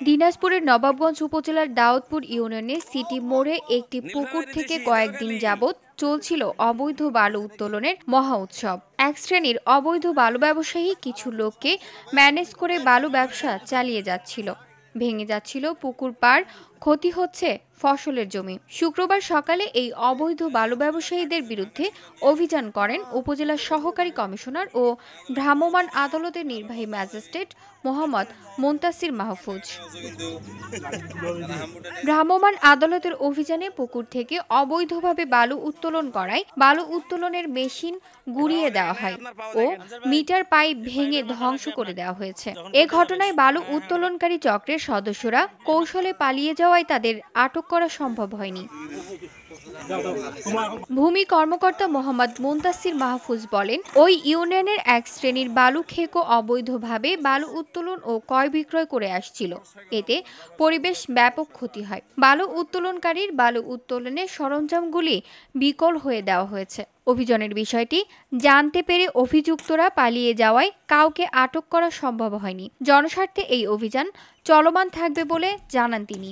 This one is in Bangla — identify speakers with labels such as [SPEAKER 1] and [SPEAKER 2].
[SPEAKER 1] দিনাজপুরের নবাবগঞ্জ উপজেলার দাউদপুর ইউনিয়নের সিটি মোড়ে একটি পুকুর থেকে কয়েকদিন যাবৎ চলছিল অবৈধ বালু উত্তোলনের মহা উৎসব। এক শ্রেণীর অবৈধ বালু ব্যবসায়ী কিছু লোককে ম্যানেজ করে বালু ব্যবসা চালিয়ে যাচ্ছিল। ভেঙে যাচ্ছিল পুকুর পাড়, ক্ষতি হচ্ছে ফসলের জমি। শুক্রবার সকালে এই অবৈধ বালু ব্যবসায়ীদের বিরুদ্ধে অভিযান করেন উপজেলা সহকারী কমিশনার ও ভ্রাম্যমাণ আদালতের নির্বাহী ম্যাজিস্ট্রেট মোহাম্মদ মুনতাসির মাহফুজ। ভ্রাম্যমাণ আদালতের অভিযানে পুকুর থেকে অবৈধভাবে বালু উত্তোলন করায় বালু উত্তোলনের মেশিন গুঁড়িয়ে দেওয়া হয় ও মিটার পাইপ ভেঙে ধ্বংস করে দেওয়া হয়েছে। এ ঘটনায় বালু উত্তোলনকারী চক্রের সদস্যরা কৌশলে পালিয়ে যাওয়ায় তাদের আটক করা সম্ভব হয়নি। ভূমি কর্মকর্তা মোহাম্মদ মুনতাসির মাহফুজ বলেন, ওই ইউনিয়নের এক শ্রেণীর বালু খেকো অবৈধভাবে বালু উত্তোলন ও ক্রয় বিক্রয় করে আসছিল। এতে পরিবেশ ব্যাপক ক্ষতি হয়। বালু উত্তোলনকারীর বালু উত্তোলনের সরঞ্জামগুলি বিকল হয়ে দেওয়া হয়েছে। অভিযানের বিষয়টি জানতে পেরে অভিযুক্তরা পালিয়ে যাওয়ায় কাউকে আটক করা সম্ভব হয়নি। জনস্বার্থে এই অভিযান চলমান থাকবে বলে জানান তিনি।